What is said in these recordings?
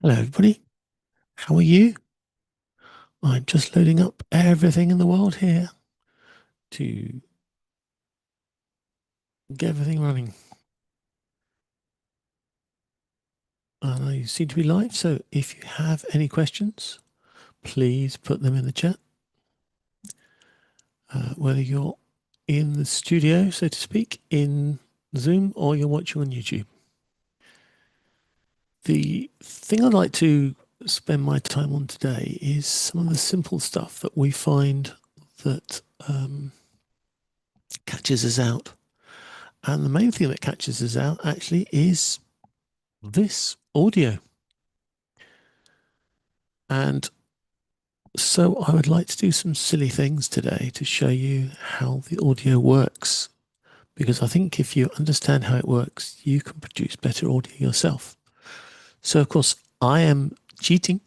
Hello, everybody. How are you? I'm just loading up everything in the world here to get everything running. And I seem to be live, so if you have any questions, please put them in the chat. Whether you're in the studio, so to speak, in Zoom, or you're watching on YouTube. The thing I'd like to spend my time on today is some of the simple stuff that we find that catches us out. And the main thing that catches us out actually is this audio. And so I would like to do some silly things today to show you how the audio works. Because I think if you understand how it works, you can produce better audio yourself. So, of course, I am cheating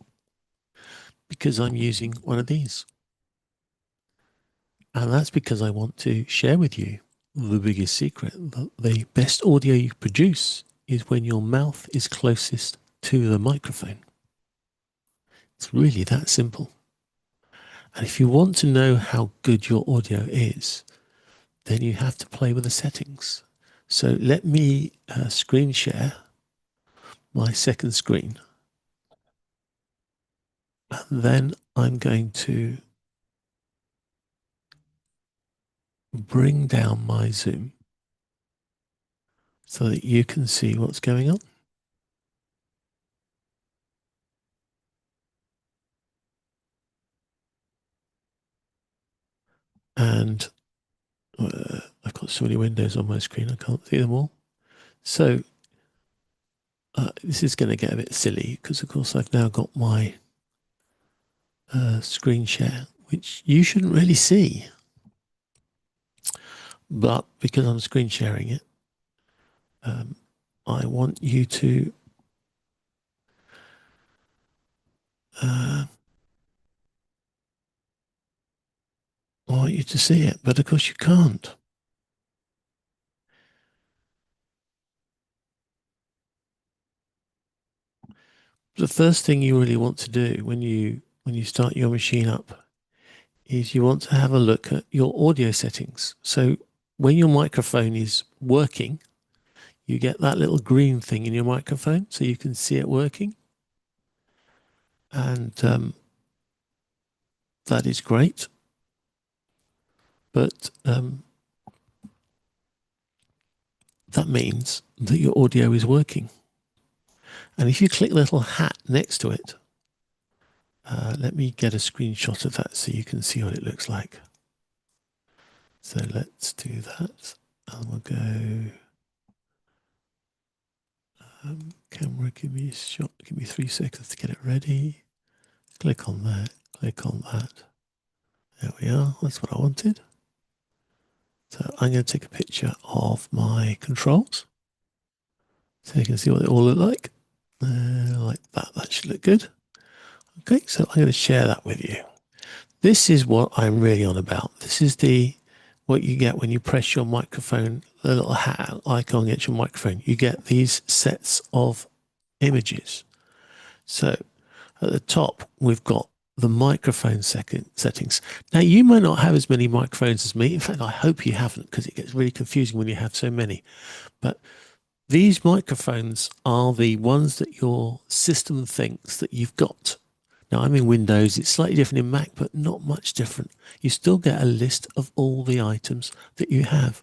because I'm using one of these. And that's because I want to share with you the biggest secret. The best audio you produce is when your mouth is closest to the microphone. It's really that simple. And if you want to know how good your audio is, then you have to play with the settings. So let me screen share my second screen. And then I'm going to bring down my zoom so that you can see what's going on. And I've got so many windows on my screen, I can't see them all. So this is going to get a bit silly because, of course, I've now got my screen share, which you shouldn't really see. But because I'm screen sharing it, I want you to I want you to see it, but of course you can't. The first thing you really want to do when you start your machine up is you want to have a look at your audio settings. So when your microphone is working, you get that little green thing in your microphone so you can see it working. And that is great. But that means that your audio is working. And if you click the little hat next to it, let me get a screenshot of that so you can see what it looks like. So let's do that. And we'll go, camera, give me a shot, give me 3 seconds to get it ready. Click on that, click on that. There we are, that's what I wanted. So I'm going to take a picture of my controls so you can see what they all look like. Like that, that should look good. Okay, so I'm going to share that with you. This is what I'm really on about. This is what you get when you press your microphone, the little hat icon against your microphone. You get these sets of images. So at the top, we've got the microphone settings. Now, you might not have as many microphones as me. In fact, I hope you haven't, because it gets really confusing when you have so many. But these microphones are the ones that your system thinks that you've got. Now, I'm in Windows. It's slightly different in Mac, but not much different. You still get a list of all the items that you have,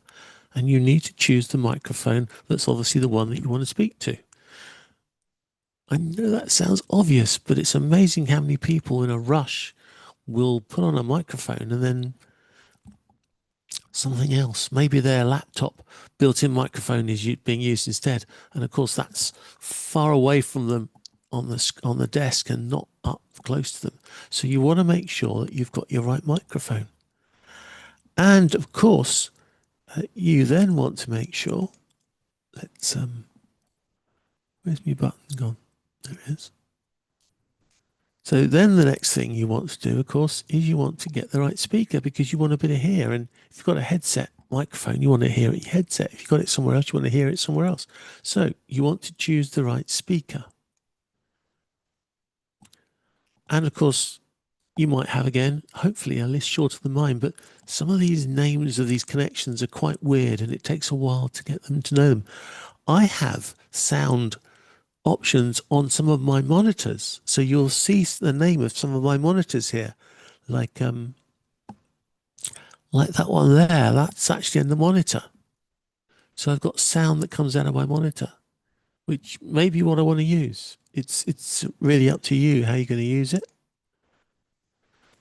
and you need to choose the microphone that's obviously the one that you want to speak to. I know that sounds obvious, but it's amazing how many people in a rush will put on a microphone and then something else. Maybe their laptop built-in microphone is being used instead, and of course that's far away from them on the desk and not up close to them. So you want to make sure that you've got your right microphone. And of course, you then want to make sure, let's, where's my button gone? There it is. So then the next thing you want to do, of course, is you want to get the right speaker because you want to be able to hear. And if you've got a headset microphone, you want to hear it in your headset. If you've got it somewhere else, you want to hear it somewhere else. So you want to choose the right speaker. And of course, you might have, again, hopefully a list shorter than mine, but some of these names of these connections are quite weird and it takes a while to get them to know them. I have sound options on some of my monitors. So you'll see the name of some of my monitors here, like that one there. That's actually in the monitor. So I've got sound that comes out of my monitor, which may be what I want to use. It's really up to you how you're going to use it.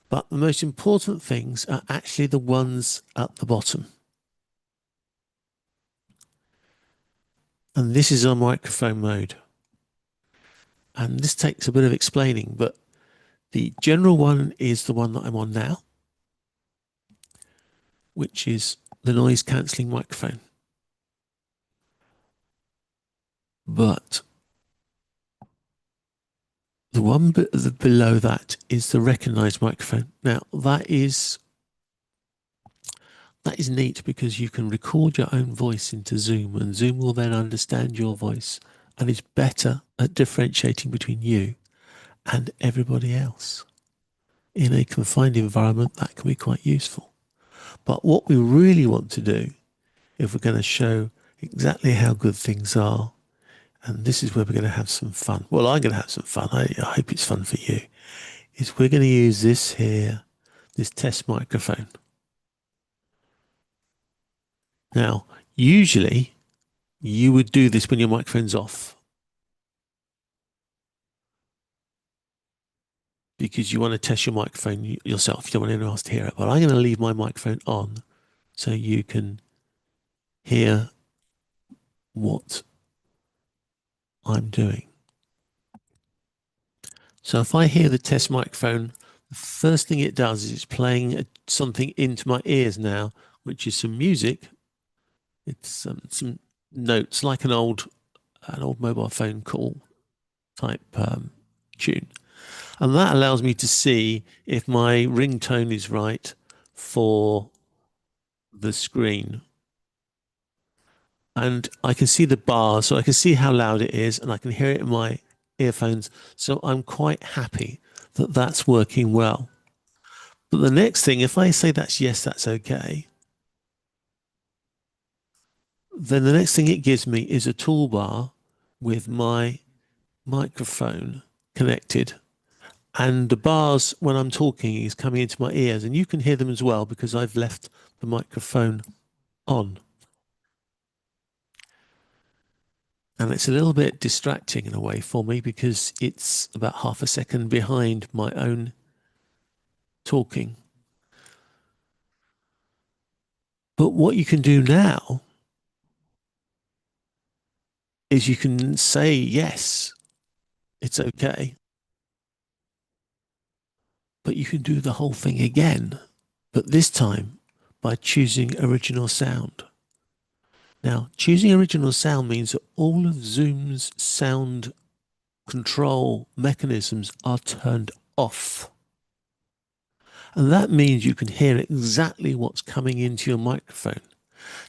But the most important things are actually the ones at the bottom. And this is on microphone mode. And this takes a bit of explaining, but the general one is the one that I'm on now, which is the noise cancelling microphone. But the one below that is the recognized microphone. Now that is neat because you can record your own voice into Zoom and Zoom will then understand your voice and is better at differentiating between you and everybody else. In a confined environment, that can be quite useful. But what we really want to do, if we're going to show exactly how good things are, and this is where we're going to have some fun. Well, I'm going to have some fun. I hope it's fun for you. Is we're going to use this here, this test microphone. Now, usually you would do this when your microphone's off, because you want to test your microphone yourself. You don't want anyone else to hear it. But I'm going to leave my microphone on so you can hear what I'm doing. So if I hear the test microphone, the first thing it does is it's playing something into my ears now, which is some music. It's some notes, like an old mobile phone call type tune. And that allows me to see if my ringtone is right for the screen. And I can see the bar, so I can see how loud it is, and I can hear it in my earphones. So I'm quite happy that that's working well. But the next thing, if I say that's yes, that's okay, then the next thing it gives me is a toolbar with my microphone connected. And the bars, when I'm talking, is coming into my ears. And you can hear them as well because I've left the microphone on. And it's a little bit distracting in a way for me because it's about half a second behind my own talking. But what you can do now is you can say, yes, it's okay. But you can do the whole thing again, but this time by choosing original sound. Now, choosing original sound means that all of Zoom's sound control mechanisms are turned off. And that means you can hear exactly what's coming into your microphone.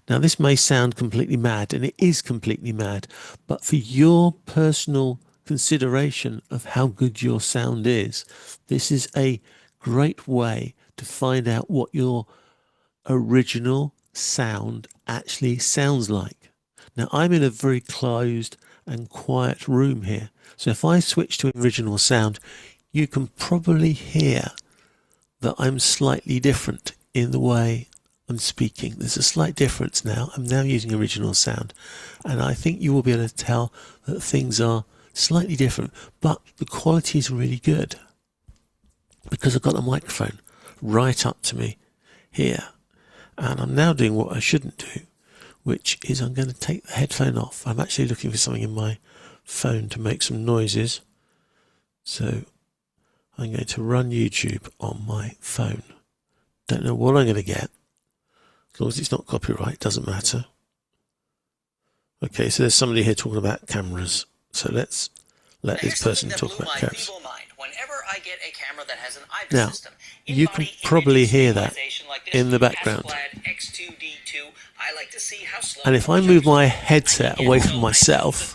Now, this may sound completely mad, and it is completely mad, but for your personal consideration of how good your sound is, this is a great way to find out what your original sound actually sounds like. Now, I'm in a very closed and quiet room here, so if I switch to original sound, you can probably hear that I'm slightly different in the way I'm speaking. There's a slight difference now. I'm now using original sound, and I think you will be able to tell that things are slightly different, but the quality is really good because I've got the microphone right up to me here. And I'm now doing what I shouldn't do, which is I'm going to take the headphone off. I'm actually looking for something in my phone to make some noises. So I'm going to run YouTube on my phone. Don't know what I'm going to get. As long as it's not copyright, doesn't matter. Okay, so there's somebody here talking about cameras. So let's let this person talk about cameras. Now, you can probably hear that in the background. And if I move my headset away from myself,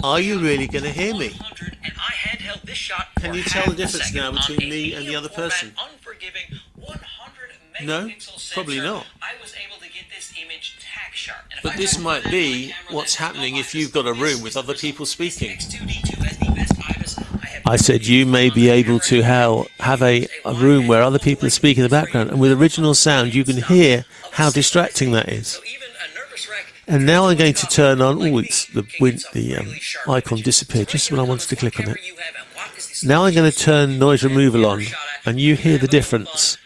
are you really going to hear me? This shot Can you tell the difference now between me and the other person? No, probably not. I was able to get this image tack sharp. But this might be what's happening if you've got a room with other people speaking. I said you may be able to have a room where other people are speaking in the background, and with original sound you can hear how distracting that is. And now I'm going to turn on, it's the icon disappeared just when I wanted to click on it. Now I'm going to turn noise removal on, and you hear the difference.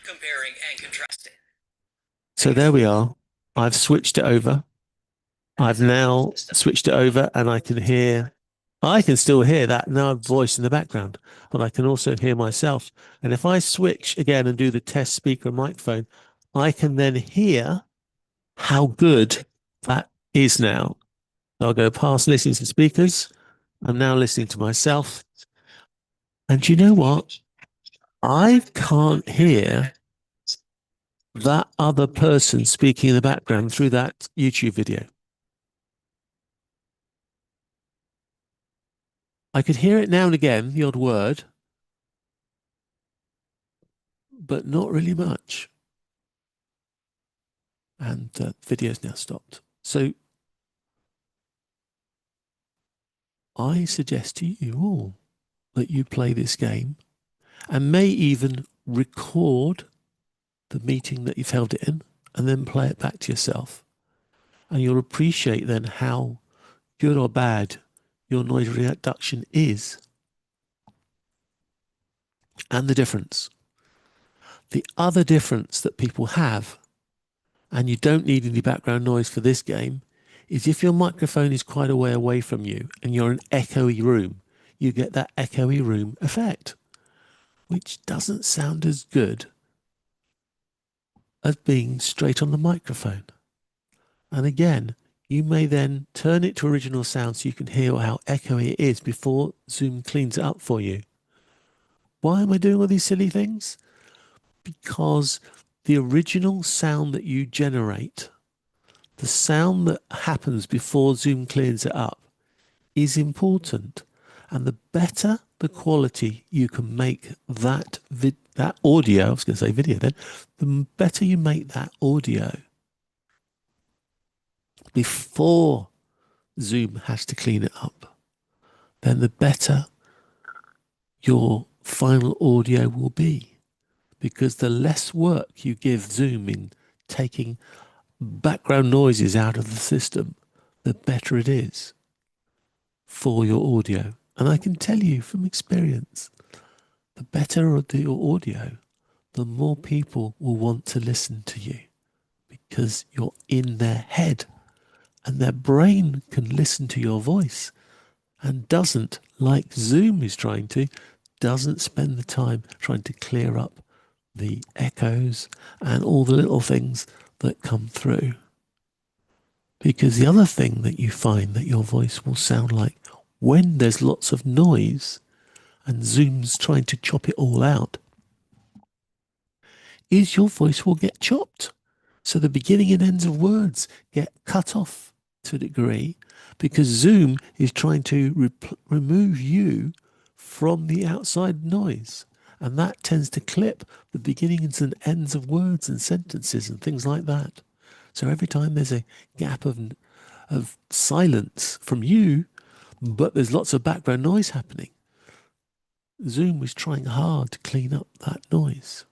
So there we are. I've switched it over. I've now switched it over, and I can still hear that now voice in the background, but I can also hear myself. And if I switch again and do the test speaker and microphone, I can then hear how good that is now. So I'll go past listening to speakers. I'm now listening to myself. And you know what? I can't hear that other person speaking in the background through that YouTube video. I could hear it now and again, the odd word, but not really much. And the video's now stopped. So I suggest to you all that you play this game and may even record the meeting that you've held it in and then play it back to yourself. And you'll appreciate then how good or bad your noise reduction is and the difference. The other difference that people have, and you don't need any background noise for this game, is if your microphone is quite a way away from you and you're in an echoey room, you get that echoey room effect, which doesn't sound as good as being straight on the microphone. And again, you may then turn it to original sound so you can hear how echoey it is before Zoom cleans it up for you. Why am I doing all these silly things? Because the original sound that you generate, the sound that happens before Zoom cleans it up, is important. And the better the quality you can make that audio, I was going to say video then, the better you make that audio before Zoom has to clean it up, then the better your final audio will be. Because the less work you give Zoom in taking background noises out of the system, the better it is for your audio. And I can tell you from experience, the better your audio, the more people will want to listen to you because you're in their head and their brain can listen to your voice and doesn't, like Zoom is trying to, doesn't spend the time trying to clear up the echoes and all the little things that come through. Because the other thing that you find that your voice will sound like when there's lots of noise and Zoom's trying to chop it all out is your voice will get chopped. So the beginning and ends of words get cut off to a degree because Zoom is trying to remove you from the outside noise. And that tends to clip the beginnings and ends of words and sentences and things like that. So every time there's a gap of silence from you, but there's lots of background noise happening, Zoom was trying hard to clean up that noise.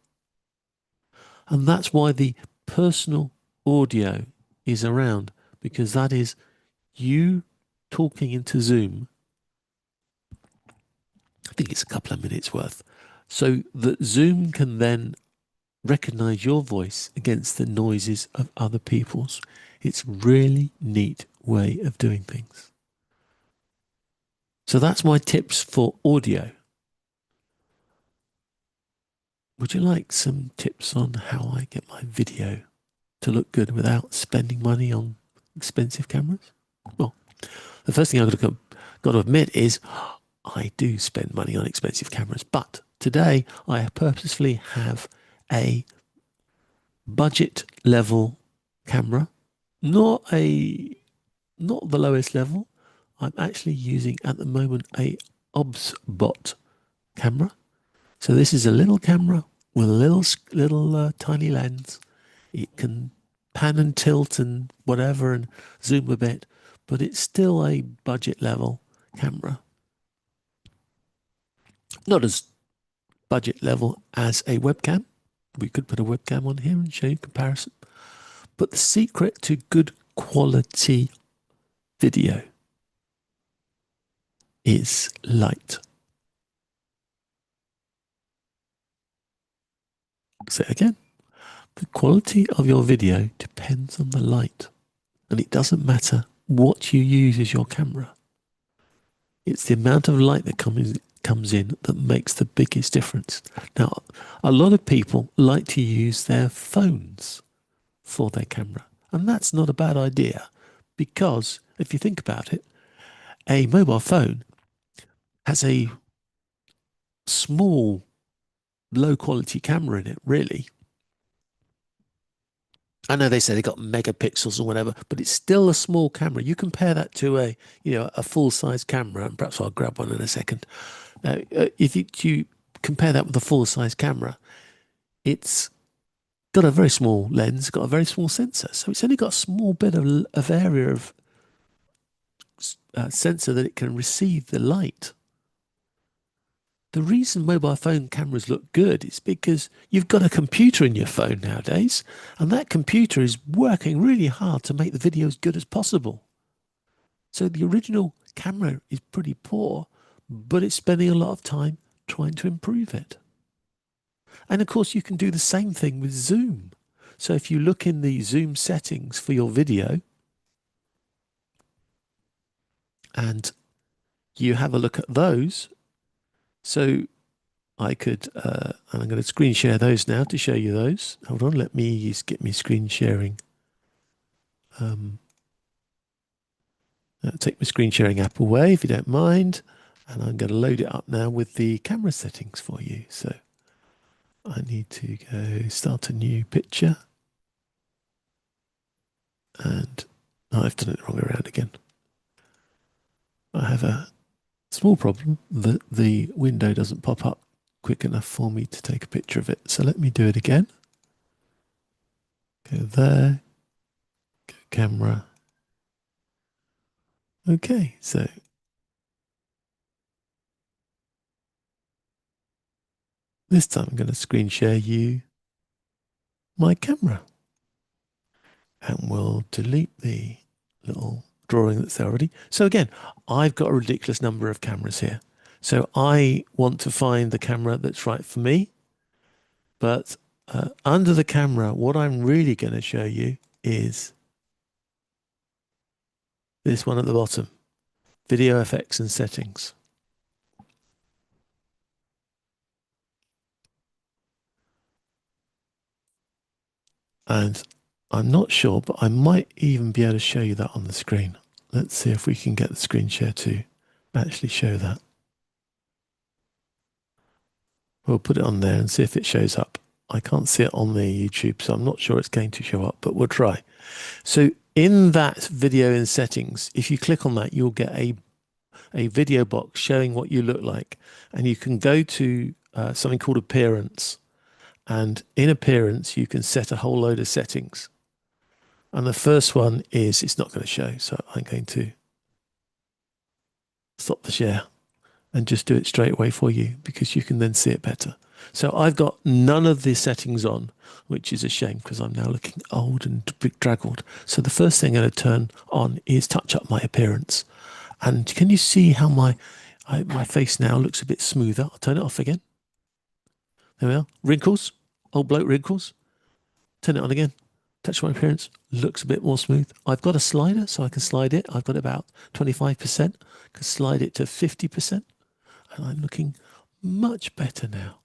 And that's why the personal audio is around, because that is you talking into Zoom. I think it's a couple of minutes worth. So that Zoom can then recognize your voice against the noises of other people's. It's really neat way of doing things. So that's my tips for audio. Would you like some tips on how I get my video to look good without spending money on expensive cameras? Well, the first thing I've got to admit is I do spend money on expensive cameras, but today I purposefully have a budget level camera, not the lowest level. I'm actually using at the moment a OBSBot camera. So this is a little camera with a little tiny lens. It can pan and tilt and whatever and zoom a bit, but it's still a budget level camera. Not as budget level as a webcam. We could put a webcam on here and show you comparison. But the secret to good quality video is light. Say it again. The quality of your video depends on the light, and it doesn't matter what you use as your camera. It's the amount of light that comes in that makes the biggest difference. Now, a lot of people like to use their phones for their camera, and that's not a bad idea, because if you think about it, a mobile phone has a small, low quality camera in it, really. I know they say they got megapixels or whatever, but it's still a small camera. You compare that to a full size camera, and perhaps I'll grab one in a second. If you compare that with a full size camera, it's got a very small lens, got a very small sensor, so it's only got a small bit of area of sensor that it can receive the light. The reason mobile phone cameras look good is because you've got a computer in your phone nowadays, and that computer is working really hard to make the video as good as possible. So the original camera is pretty poor, but it's spending a lot of time trying to improve it. And of course, you can do the same thing with Zoom. So if you look in the Zoom settings for your video and you have a look at those, so I could, and I'm going to screen share those now to show you those. Hold on, let me just get me screen sharing. Take my screen sharing app away if you don't mind. And I'm going to load it up now with the camera settings for you. So I need to go start a new picture. And I've done it wrong around again. I have a small problem that the window doesn't pop up quick enough for me to take a picture of it. So let me do it again. Go there, go camera. Okay, so this time I'm going to screen share you my camera. And we'll delete the little drawing that's there already. So again, I've got a ridiculous number of cameras here. So I want to find the camera that's right for me. But under the camera, what I'm really going to show you is this one at the bottom, video effects and settings. And I'm not sure, but I might even be able to show you that on the screen. Let's see if we can get the screen share to actually show that. We'll put it on there and see if it shows up. I can't see it on the YouTube, so I'm not sure it's going to show up, but we'll try. So in that video in settings, if you click on that, you'll get a video box showing what you look like. And you can go to something called appearance. And in appearance, you can set a whole load of settings. And the first one is, it's not going to show. So I'm going to stop the share and just do it straight away for you, because you can then see it better. So I've got none of the settings on, which is a shame because I'm now looking old and draggled. So the first thing I'm going to turn on is touch up my appearance. And can you see how my face now looks a bit smoother? I'll turn it off again. There we are. Wrinkles, old bloke wrinkles. Turn it on again. Touch my appearance. Looks a bit more smooth. I've got a slider, so I can slide it. I've got about 25%. I can slide it to 50%. And I'm looking much better now.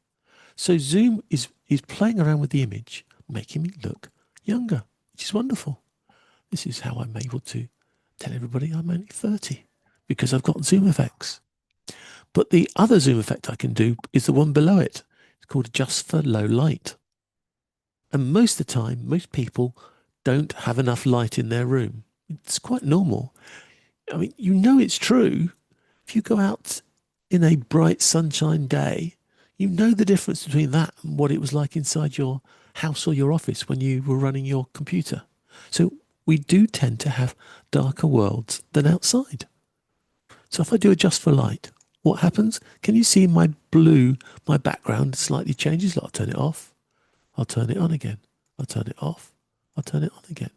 So Zoom is playing around with the image, making me look younger, which is wonderful. This is how I'm able to tell everybody I'm only 30, because I've got Zoom effects. But the other Zoom effect I can do is the one below it. It's called Adjust for Low Light. And most of the time, most people don't have enough light in their room. It's quite normal. I mean, you know it's true. If you go out in a bright sunshine day, you know the difference between that and what it was like inside your house or your office when you were running your computer. So we do tend to have darker worlds than outside. So if I do adjust for light, what happens? Can you see my blue, my background slightly changes? I'll turn it off. I'll turn it on again. I'll turn it off. I'll turn it on again.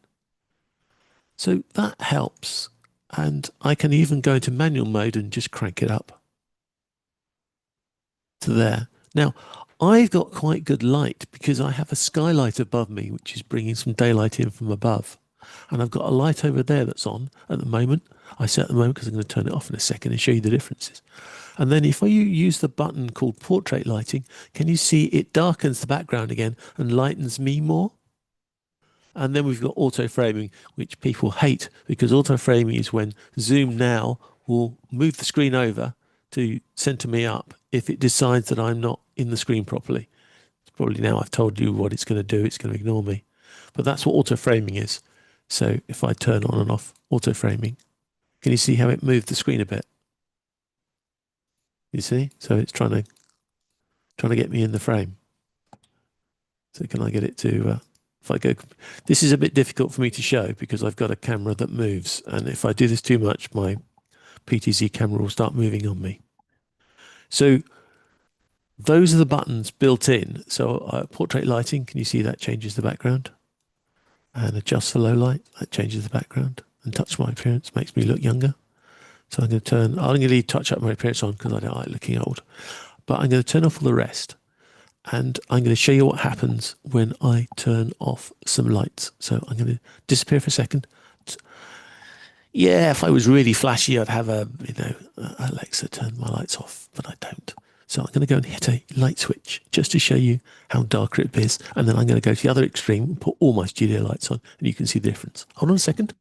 So that helps. And I can even go into manual mode and just crank it up to there. Now, I've got quite good light because I have a skylight above me, which is bringing some daylight in from above. And I've got a light over there that's on at the moment. I say at the moment because I'm going to turn it off in a second and show you the differences. And then if I use the button called portrait lighting, can you see it darkens the background again and lightens me more? And then we've got auto framing, which people hate because auto framing is when Zoom now will move the screen over to center me up if it decides that I'm not in the screen properly. It's probably now I've told you what it's going to do. It's going to ignore me. But that's what auto framing is. So if I turn on and off auto framing, can you see how it moved the screen a bit? You see? So it's trying to get me in the frame. So can I get it to, if I go, this is a bit difficult for me to show because I've got a camera that moves. And if I do this too much, my PTZ camera will start moving on me. So those are the buttons built in. So portrait lighting, can you see that changes the background? And adjust for low light, that changes the background. And touch my appearance makes me look younger. So I'm going to leave touch up my appearance on because I don't like looking old. But I'm going to turn off all the rest. And I'm going to show you what happens when I turn off some lights. So I'm going to disappear for a second. Yeah, if I was really flashy, I'd have Alexa turn my lights off, but I don't. So I'm going to go and hit a light switch just to show you how darker it is. And then I'm going to go to the other extreme and put all my studio lights on and you can see the difference. Hold on a second.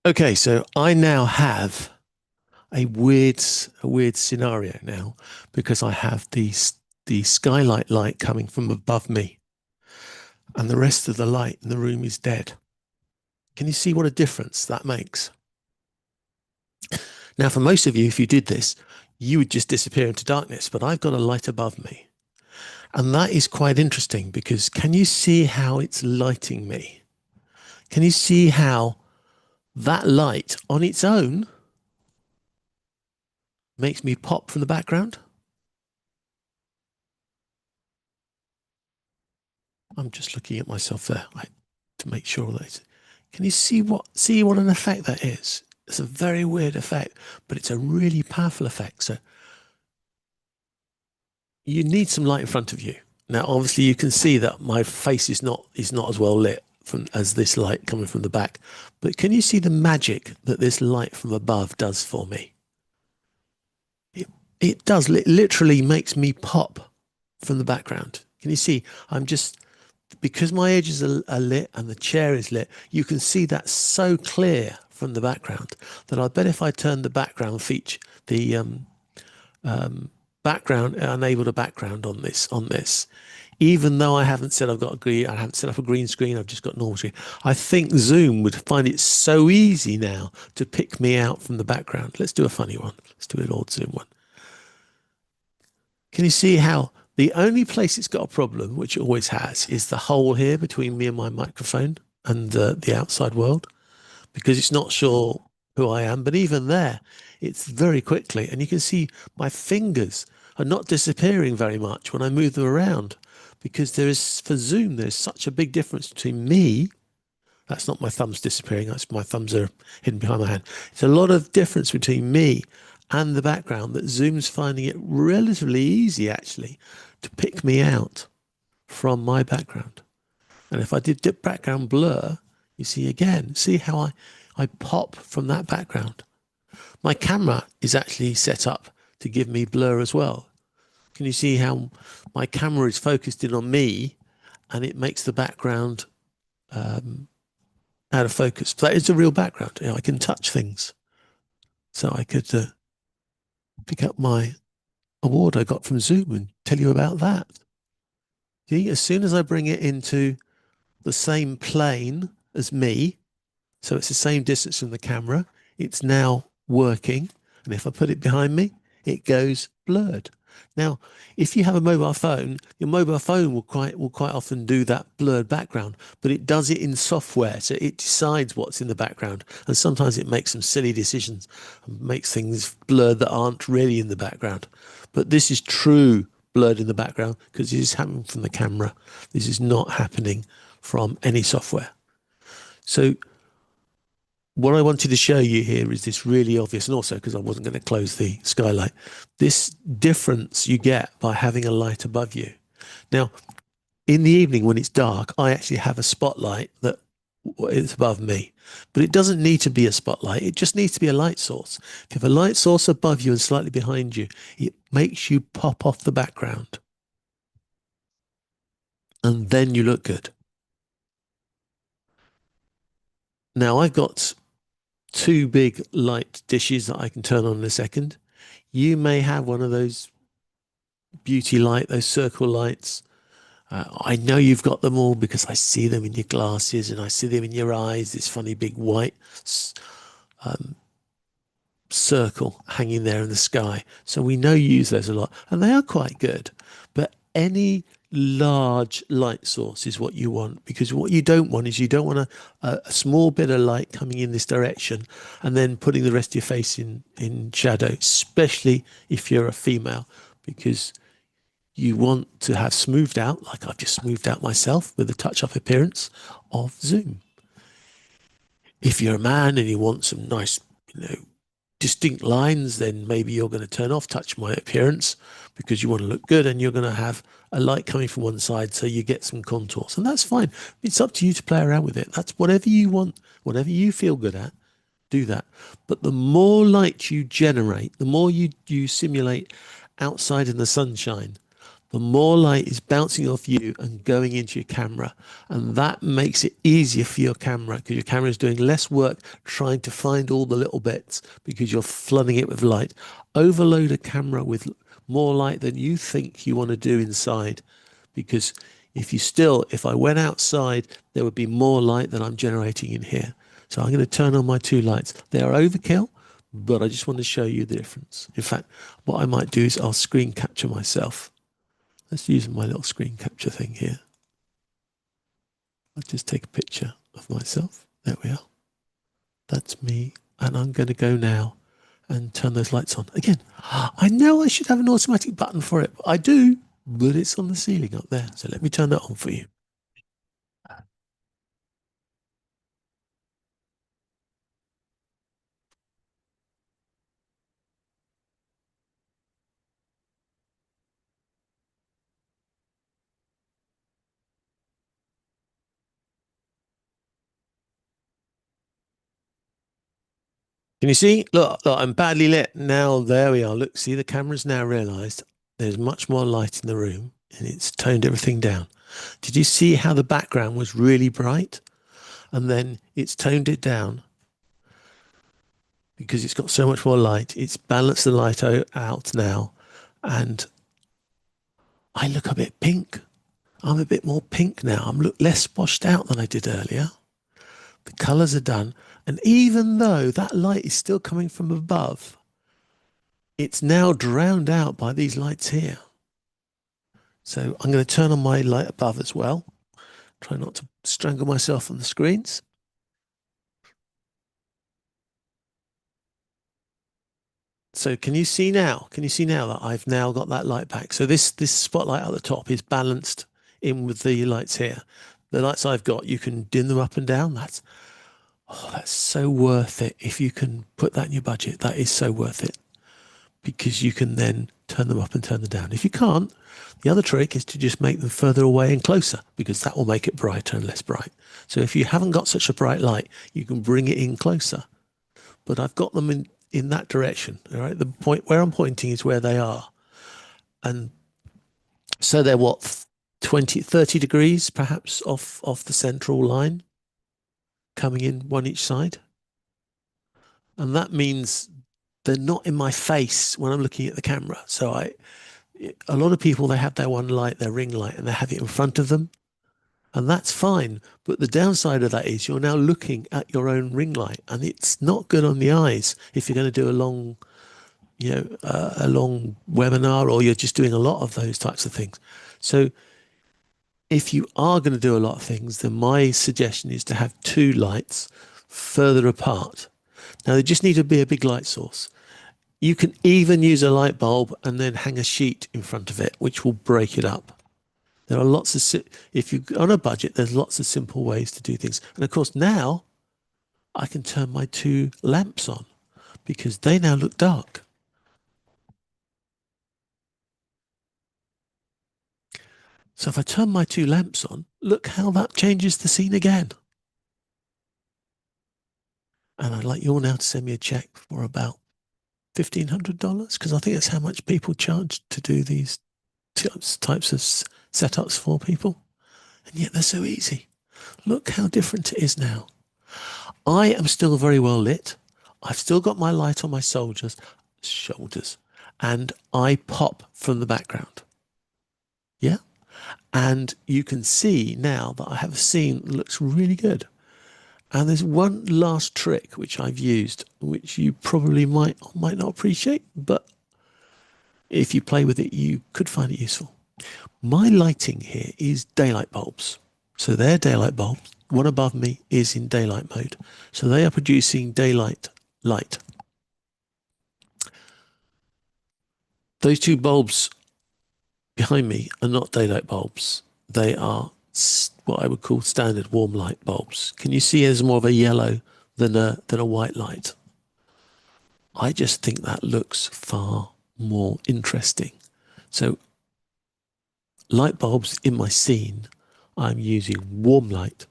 Okay, so I now have a weird scenario now because I have the skylight light coming from above me and the rest of the light in the room is dead. Can you see what a difference that makes? Now, for most of you, if you did this, you would just disappear into darkness, but I've got a light above me. And that is quite interesting because can you see how it's lighting me? Can you see how that light on its own makes me pop from the background? I'm just looking at myself there to make sure that it's, can you see what an effect that is? It's a very weird effect, but it's a really powerful effect. So you need some light in front of you. Now, obviously you can see that my face is not as well lit as this light coming from the back, but can you see the magic that this light from above does for me? It does, it literally makes me pop from the background. Can you see? Because my edges are lit and the chair is lit, you can see that so clear from the background that I bet if I turn the background feature, the background, enable a background on this, even though I haven't said I haven't set up a green screen, I've just got normal screen. I think Zoom would find it so easy now to pick me out from the background. Let's do a funny one. Let's do a Lord Zoom one. Can you see how the only place it's got a problem, which it always has, is the hole here between me and my microphone and the outside world, because it's not sure who I am. But even there, it's very quickly. And you can see my fingers are not disappearing very much when I move them around, because for Zoom, there's such a big difference between me. That's not my thumbs disappearing. That's my thumbs are hidden behind my hand. It's a lot of difference between me and the background that Zoom's finding it relatively easy, actually, to pick me out from my background. And if I did dip background blur, you see again, see how I pop from that background. My camera is actually set up to give me blur as well. Can you see how my camera is focused in on me and it makes the background out of focus? That is a real background. I can touch things. So I could pick up my award I got from Zoom and tell you about that. See, as soon as I bring it into the same plane as me, so it's the same distance from the camera, it's now working. And if I put it behind me, it goes blurred. Now, if you have a mobile phone, your mobile phone will quite often do that blurred background, but it does it in software, so it decides what's in the background. And sometimes it makes some silly decisions and makes things blurred that aren't really in the background. But this is true blurred in the background because this is happening from the camera. This is not happening from any software. So what I wanted to show you here is this really obvious, and also because I wasn't going to close the skylight, this difference you get by having a light above you. Now, in the evening when it's dark, I actually have a spotlight that is above me, but it doesn't need to be a spotlight. It just needs to be a light source. If you have a light source above you and slightly behind you, it makes you pop off the background. And then you look good. Now I've got two big light dishes that I can turn on in a second. You may have one of those beauty light, those circle lights. I know you've got them all because I see them in your glasses and I see them in your eyes, this funny big white circle hanging there in the sky. So we know you use those a lot and they are quite good. But any large light source is what you want, because what you don't want is you don't want a small bit of light coming in this direction and then putting the rest of your face in shadow, especially if you're a female, because you want to have smoothed out, like I've just smoothed out myself with the touch-up appearance of Zoom. If you're a man and you want some nice, distinct lines, then maybe you're going to turn off touch my appearance because you want to look good, and you're going to have a light coming from one side so you get some contours, and that's fine. It's up to you to play around with it. That's whatever you want, whatever you feel good at, do that. But the more light you generate, the more you simulate outside in the sunshine, the more light is bouncing off you and going into your camera. And that makes it easier for your camera, because your camera is doing less work trying to find all the little bits because you're flooding it with light. Overload a camera with more light than you think you want to do inside, because if I went outside, there would be more light than I'm generating in here. So I'm going to turn on my two lights. They are overkill, but I just want to show you the difference. In fact, what I might do is I'll screen capture myself. Let's use my little screen capture thing here. I'll just take a picture of myself. There we are. That's me. And I'm going to go now and turn those lights on. Again, I know I should have an automatic button for it. I do, but it's on the ceiling up there. So let me turn that on for you. Can you see? Look, I'm badly lit. Now, there we are. Look, see, the camera's now realized there's much more light in the room and it's toned everything down. Did you see how the background was really bright? And then it's toned it down because it's got so much more light. It's balanced the light out now. And I look a bit pink. I'm a bit more pink now. I'm look less washed out than I did earlier. The colors are done. And even though that light is still coming from above, it's now drowned out by these lights here. So I'm going to turn on my light above as well. Try not to strangle myself on the screens. So can you see now? Can you see now that I've now got that light back? So this spotlight at the top is balanced in with the lights here. The lights I've got, you can dim them up and down. That's so worth it. If you can put that in your budget, that is so worth it, because you can then turn them up and turn them down. If you can't, the other trick is to just make them further away and closer, because that will make it brighter and less bright. So if you haven't got such a bright light, you can bring it in closer. But I've got them in that direction. All right, the point where I'm pointing is where they are, and So they're what, 20, 30 degrees perhaps off the central line, coming in one each side. And that means they're not in my face when I'm looking at the camera. So a lot of people, they have their one light, their ring light, and they have it in front of them. And that's fine. But the downside of that is you're now looking at your own ring light, and it's not good on the eyes if you're going to do a long, a long webinar, or you're just doing a lot of those types of things. So if you are going to do a lot of things, then my suggestion is to have two lights further apart. Now, they just need to be a big light source. You can even use a light bulb and then hang a sheet in front of it, which will break it up. There are lots of, if you're on a budget, there's lots of simple ways to do things. And of course, now I can turn my two lamps on because they now look dark. So if I turn my two lamps on, look how that changes the scene again. And I'd like you all now to send me a check for about $1,500, because I think that's how much people charge to do these types of setups for people. And yet they're so easy. Look how different it is now. I am still very well lit. I've still got my light on my shoulders, and I pop from the background. Yeah. And you can see now that I have a scene that looks really good. And there's one last trick which I've used, which you probably might not appreciate, but if you play with it, you could find it useful. My lighting here is daylight bulbs. So they're daylight bulbs. One above me is in daylight mode. So they are producing daylight light. Those two bulbs behind me are not daylight bulbs. They are what I would call standard warm light bulbs. Can you see there's more of a yellow than a white light? I just think that looks far more interesting. So light bulbs in my scene, I'm using warm light,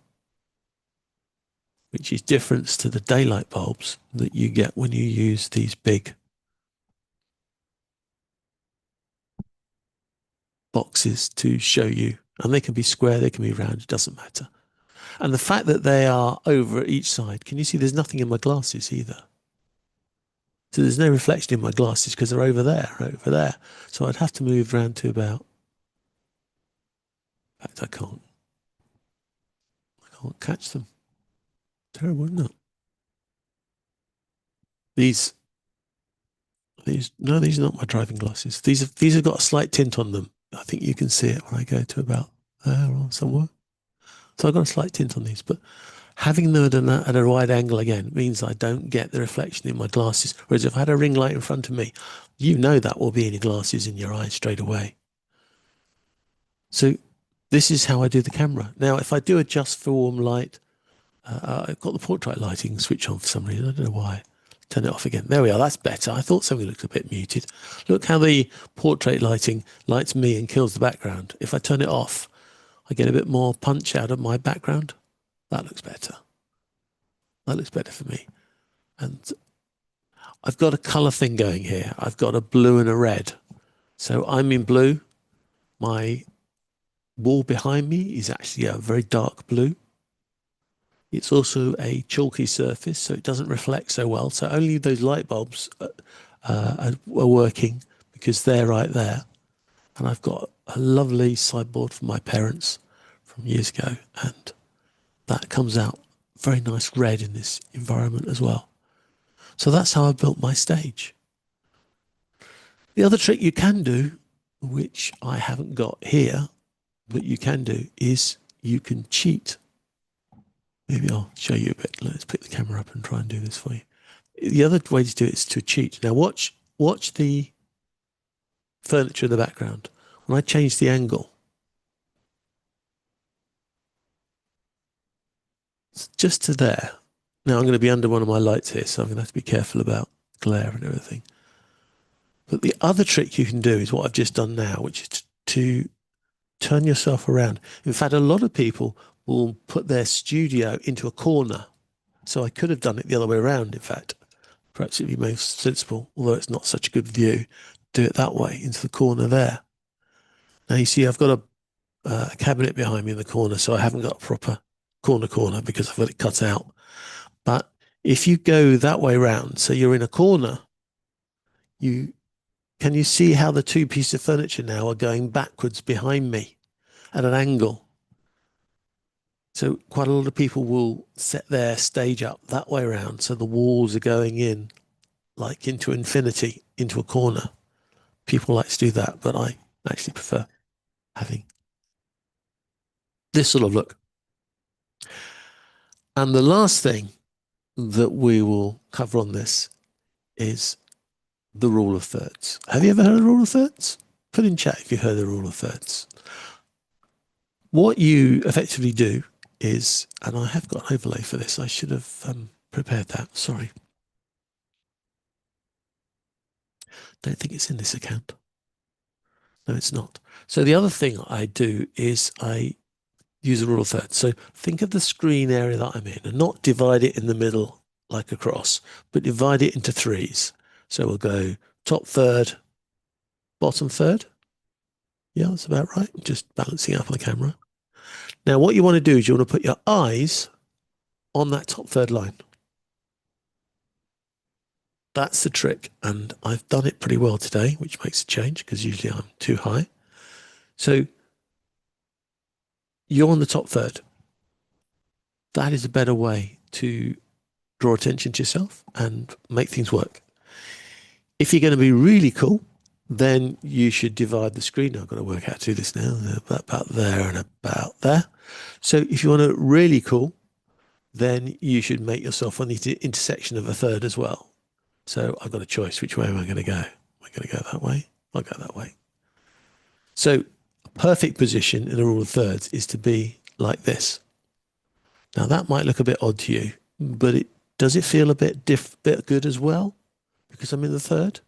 which is different to the daylight bulbs that you get when you use these big boxes to show you. And they can be square, they can be round, it doesn't matter. And the fact that they are over each side, can you see there's nothing in my glasses either? So there's no reflection in my glasses because they're over there. So I'd have to move around to about, in fact, I can't catch them. Terrible, isn't it? These are not my driving glasses. These have got a slight tint on them. I think you can see it when I go to about there or somewhere. So I've got a slight tint on these, but having them at a wide angle again means I don't get the reflection in my glasses. Whereas if I had a ring light in front of me, you know that will be in your glasses, in your eyes straight away. So this is how I do the camera. Now, if I do adjust for warm light, I've got the portrait lighting switch on for some reason. I don't know why. Turn it off again. There we are. That's better. I thought something looked a bit muted. Look how the portrait lighting lights me and kills the background. If I turn it off, I get a bit more punch out of my background. That looks better. That looks better for me. And I've got a color thing going here. I've got a blue and a red. So I'm in blue. My wall behind me is actually a very dark blue. It's also a chalky surface, so it doesn't reflect so well. So only those light bulbs are working because they're right there. And I've got a lovely sideboard from my parents from years ago, and that comes out very nice red in this environment as well. So that's how I built my stage. The other trick you can do, which I haven't got here, but you can do, is you can cheat. Maybe I'll show you a bit. Let's pick the camera up and try and do this for you. The other way to do it is to cheat. Now watch the furniture in the background. When I change the angle, it's just to there. Now I'm going to be under one of my lights here, so I'm going to have to be careful about glare and everything. But the other trick you can do is what I've just done now, which is to turn yourself around. In fact, a lot of people will put their studio into a corner. So I could have done it the other way around, in fact. Perhaps it'd be most sensible, although it's not such a good view, do it that way, into the corner there. Now you see I've got a cabinet behind me in the corner, so I haven't got a proper corner because I've got it cut out. But if you go that way round, so you're in a corner, can you see how the two pieces of furniture now are going backwards behind me at an angle? So quite a lot of people will set their stage up that way around, so the walls are going in like into infinity, into a corner. People like to do that, but I actually prefer having this sort of look. And the last thing that we will cover on this is the rule of thirds. Have you ever heard of the rule of thirds? Put in chat if you heard the rule of thirds. What you effectively do is, and I have got an overlay for this, I should have prepared that, sorry. Don't think it's in this account. No, it's not. So the other thing I do is I use a rule of thirds. So think of the screen area that I'm in and not divide it in the middle like a cross, but divide it into threes. So we'll go top third, bottom third. Yeah, that's about right. Just balancing up on the camera. Now what you want to do is you want to put your eyes on that top third line. That's the trick. And I've done it pretty well today, which makes a change because usually I'm too high. So you're on the top third. That is a better way to draw attention to yourself and make things work. If you're going to be really cool, then you should divide the screen. I've got to work out how to do this now. About there and about there. So if you want to really cool, then you should make yourself on the intersection of a third as well. So I've got a choice. Which way am I going to go? Am I going to go that way? I'll go that way. So a perfect position in a rule of thirds is to be like this. Now that might look a bit odd to you, but does it feel a bit good as well? Because I'm in the third?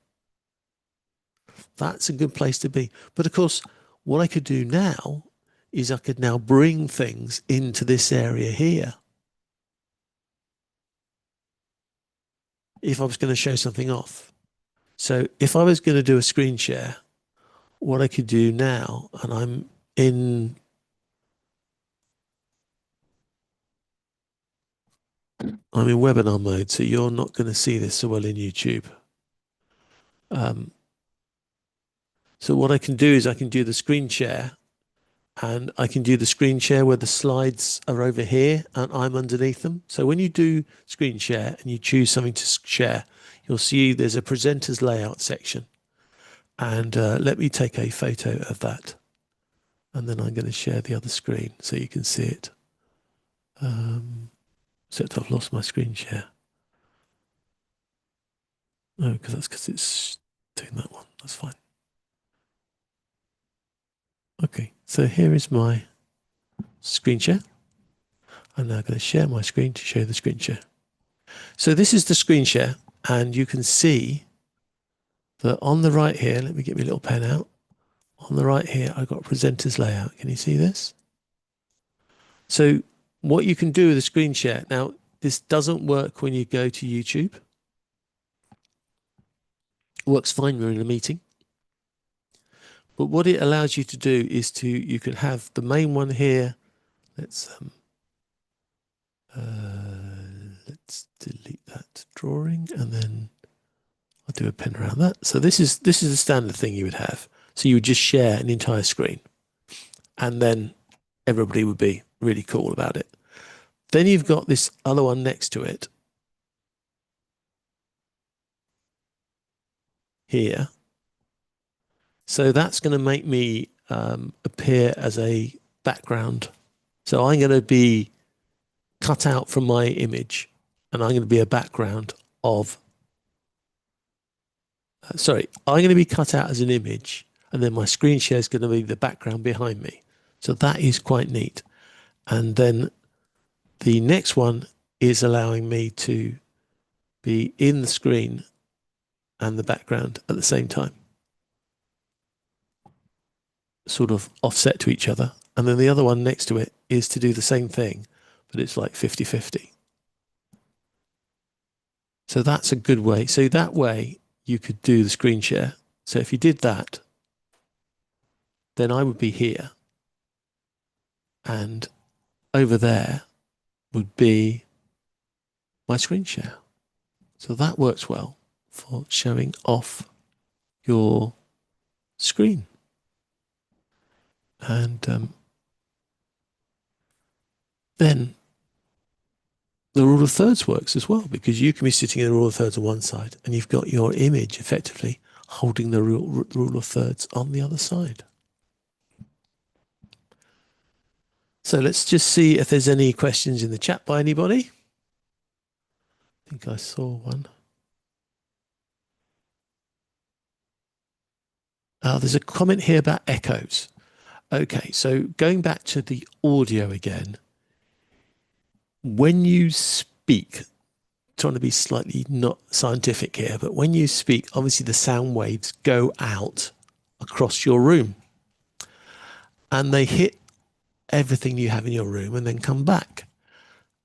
That's a good place to be. But of course, what I could do now is I could now bring things into this area here. If I was going to show something off. So if I was going to do a screen share, what I could do now, and I'm in webinar mode, so you're not going to see this so well in YouTube. So what I can do is I can do the screen share, and I can do the screen share where the slides are over here and I'm underneath them. So when you do screen share and you choose something to share, you'll see there's a presenter's layout section. And let me take a photo of that. And then I'm going to share the other screen so you can see it. Except I've lost my screen share. No, because it's doing that one. That's fine. Okay, so here is my screen share. I'm now going to share my screen to show the screen share. So this is the screen share, and you can see that on the right here, let me get my little pen out. On the right here, I've got presenter's layout. Can you see this? So what you can do with a screen share, now this doesn't work when you go to YouTube. It works fine when you're in a meeting. But what it allows you to do is you can have the main one here. Let's delete that drawing, and then I'll do a pen around that. So this is the standard thing you would have. So you would just share an entire screen, and then everybody would be really cool about it. Then you've got this other one next to it here. So that's going to make me appear as a background. So I'm going to be cut out from my image, and I'm going to be a background of, I'm going to be cut out as an image, and then my screen share is going to be the background behind me. So that is quite neat. And then the next one is allowing me to be in the screen and the background at the same time. Sort of offset to each other. And then the other one next to it is to do the same thing, but it's like 50-50. So that's a good way. So that way you could do the screen share. So if you did that, then I would be here, and over there would be my screen share. So that works well for showing off your screen. And then the rule of thirds works as well, because you can be sitting in the rule of thirds on one side and you've got your image effectively holding the rule of thirds on the other side. So let's just see if there's any questions in the chat by anybody. I think I saw one. There's a comment here about echoes. Okay, so going back to the audio again, when you speak, trying to be slightly not scientific here, but when you speak, obviously the sound waves go out across your room and they hit everything you have in your room and then come back.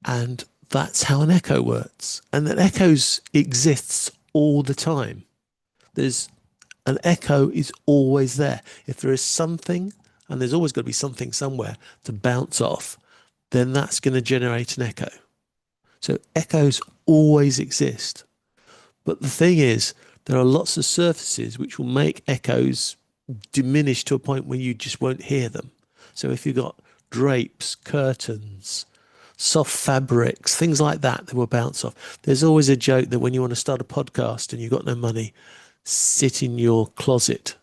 And that's how an echo works. And that echoes exists all the time. An echo is always there. If there is something, and there's always got to be something somewhere to bounce off, then that's going to generate an echo. So echoes always exist. But the thing is, there are lots of surfaces which will make echoes diminish to a point where you just won't hear them. So if you've got drapes, curtains, soft fabrics, things like that will bounce off. There's always a joke that when you want to start a podcast and you've got no money, sit in your closet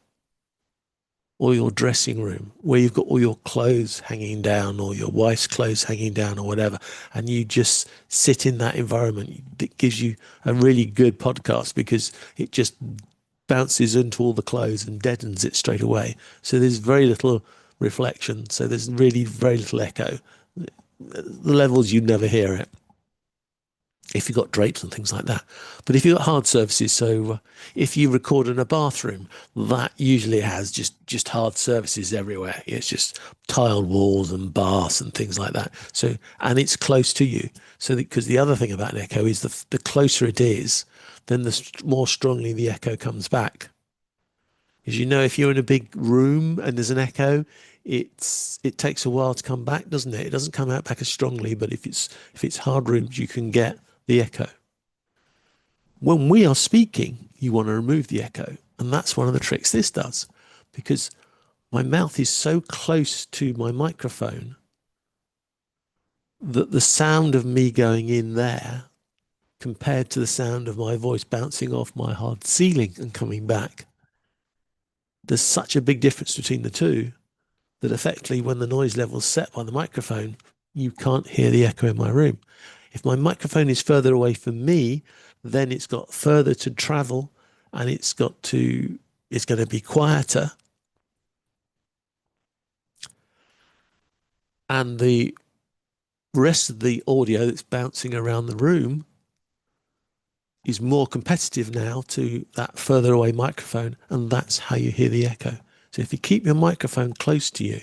or your dressing room where you've got all your clothes hanging down or your wife's clothes hanging down or whatever, and you just sit in that environment. It gives you a really good podcast because it just bounces into all the clothes and deadens it straight away. So there's very little reflection. So there's really very little echo. The levels you'd never hear it if you've got drapes and things like that. But if you've got hard surfaces, so if you record in a bathroom, that usually has just hard surfaces everywhere. It's just tiled walls and baths and things like that. So, and it's close to you. So because the other thing about an echo is the closer it is, then the more strongly the echo comes back. As you know, if you're in a big room and there's an echo, it takes a while to come back, doesn't it? It doesn't come out back as strongly, but if it's hard rooms, you can get the echo. When we are speaking, you want to remove the echo, and that's one of the tricks this does, because my mouth is so close to my microphone that the sound of me going in there compared to the sound of my voice bouncing off my hard ceiling and coming back, there's such a big difference between the two that effectively when the noise level is set by the microphone, you can't hear the echo in my room. If my microphone is further away from me, then it's got further to travel and it's going to be quieter. And the rest of the audio that's bouncing around the room is more competitive now to that further away microphone, and that's how you hear the echo. So if you keep your microphone close to you,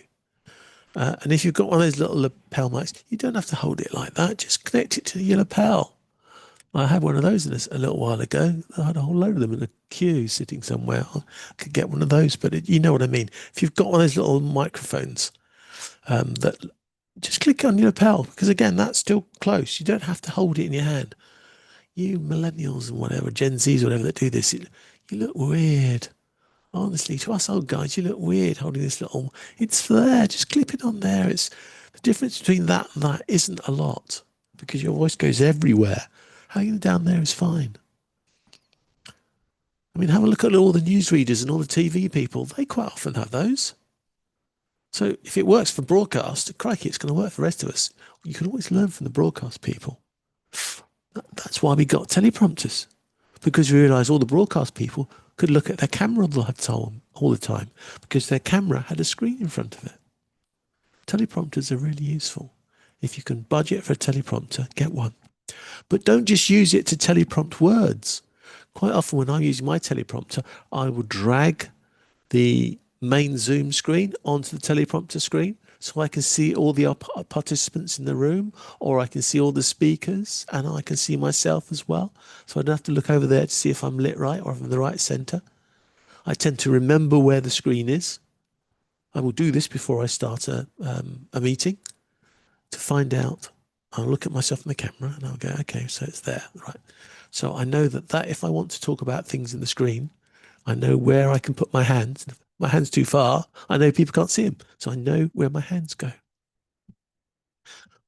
and if you've got one of those little lapel mics, you don't have to hold it like that. Just connect it to your lapel. I had one of those a little while ago. I had a whole load of them in a queue sitting somewhere. I could get one of those, but you know what I mean. If you've got one of those little microphones, that just click on your lapel, because again, that's still close. You don't have to hold it in your hand. You millennials and whatever, Gen Zs, whatever that do this, you look weird. Honestly, to us old guys, you look weird holding this little. It's there. Just clip it on there. It's the difference between that and that isn't a lot, because your voice goes everywhere. Having it down there is fine. I mean, have a look at all the newsreaders and all the TV people. They quite often have those. So if it works for broadcast, crikey, it's going to work for the rest of us. You can always learn from the broadcast people. That's why we got teleprompters, because we realised all the broadcast people could look at their camera all the time because their camera had a screen in front of it. Teleprompters are really useful. If you can budget for a teleprompter, get one. But don't just use it to teleprompt words. Quite often when I'm using my teleprompter, I will drag the main Zoom screen onto the teleprompter screen so I can see all the participants in the room, or I can see all the speakers, and I can see myself as well. So I don't have to look over there to see if I'm lit right or if I'm in the right center. I tend to remember where the screen is. I will do this before I start a meeting to find out. I'll look at myself in the camera and I'll go, okay, so it's there, right? So I know that if I want to talk about things in the screen, I know where I can put my hands. If my hand's too far, I know people can't see them. So I know where my hands go.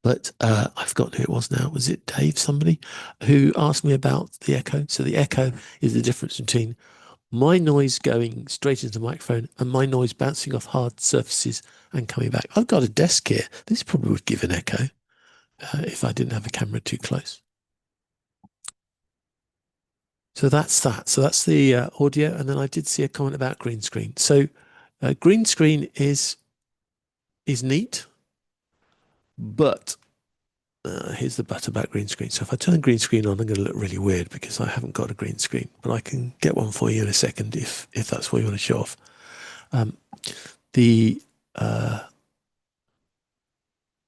But I've forgotten who it was now. Was it Dave, somebody, who asked me about the echo? So the echo is the difference between my noise going straight into the microphone and my noise bouncing off hard surfaces and coming back. I've got a desk here. This probably would give an echo if I didn't have a camera too close. So that's that. So that's the audio. And then I did see a comment about green screen. So green screen is neat, but here's the but about green screen. So if I turn the green screen on, I'm going to look really weird because I haven't got a green screen, but I can get one for you in a second if that's what you want to show off.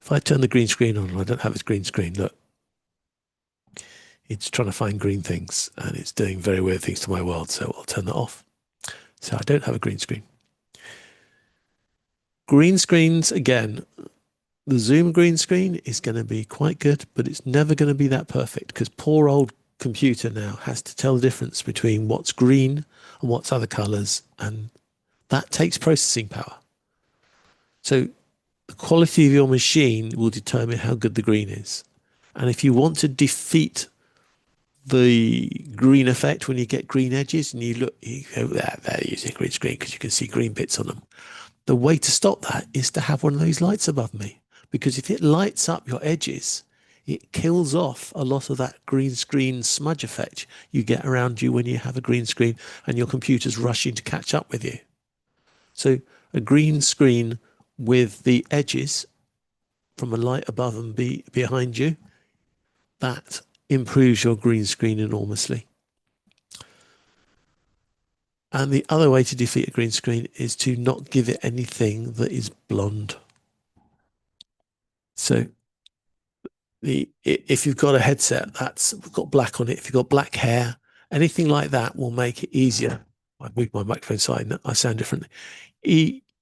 If I turn the green screen on and I don't have its green screen, look, it's trying to find green things and it's doing very weird things to my world. So I'll turn that off. So I don't have a green screen. Green screens, again, the Zoom green screen is going to be quite good, but it's never going to be that perfect because poor old computer now has to tell the difference between what's green and what's other colors. And that takes processing power. So the quality of your machine will determine how good the green is. And if you want to defeat the green effect when you get green edges and you go, they're using a green screen because you can see green bits on them. The way to stop that is to have one of those lights above me, because if it lights up your edges, it kills off a lot of that green screen smudge effect you get around you when you have a green screen and your computer's rushing to catch up with you. So a green screen with the edges from a light above and behind you, that improves your green screen enormously. And the other way to defeat a green screen is to not give it anything that is blonde. So if you've got a headset that's got black on it, if you've got black hair, anything like that will make it easier. I moved my microphone side, I sound differently.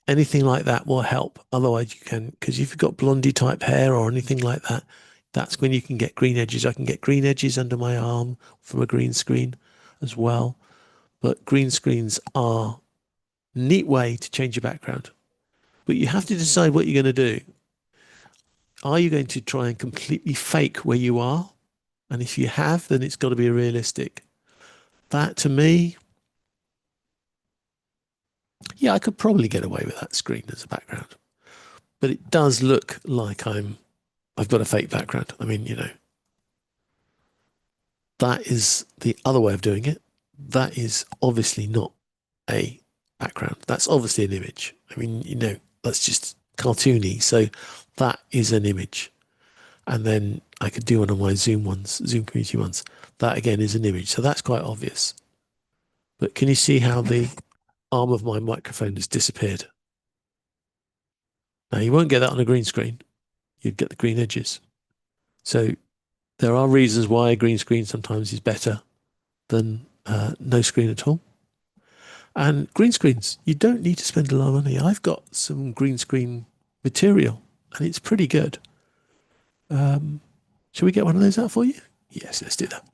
Anything like that will help. Otherwise you can, because if you've got blondie type hair or anything like that, that's when you can get green edges. I can get green edges under my arm from a green screen as well. But green screens are a neat way to change your background. But you have to decide what you're going to do. Are you going to try and completely fake where you are? And if you have, then it's got to be realistic. That, to me, yeah, I could probably get away with that screen as a background. But it does look like I've got a fake background. I mean, that is the other way of doing it. That is obviously not a background. That's obviously an image. I mean, that's just cartoony. So that is an image. And then I could do one of my Zoom community ones. That again is an image. So that's quite obvious. But can you see how the arm of my microphone has disappeared? Now you won't get that on a green screen. You'd get the green edges. So there are reasons why a green screen sometimes is better than no screen at all. And green screens, you don't need to spend a lot of money. I've got some green screen material and it's pretty good. Shall we get one of those out for you? Yes, let's do that.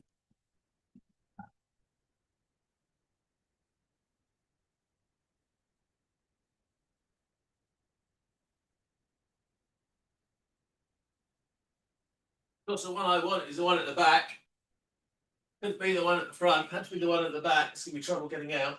Of course, the one I want is the one at the back. Couldn't be the one at the front, had to be the one at the back. It's going to be trouble getting out.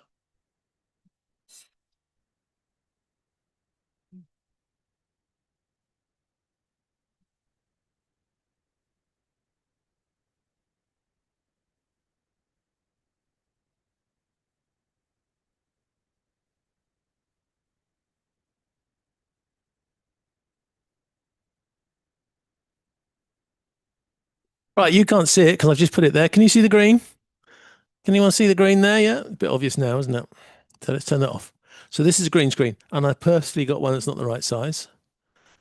Right, you can't see it because I've just put it there. Can you see the green? Can anyone see the green there? Yeah, a bit obvious now, isn't it? So let's turn that off. So this is a green screen, and I purposely got one that's not the right size.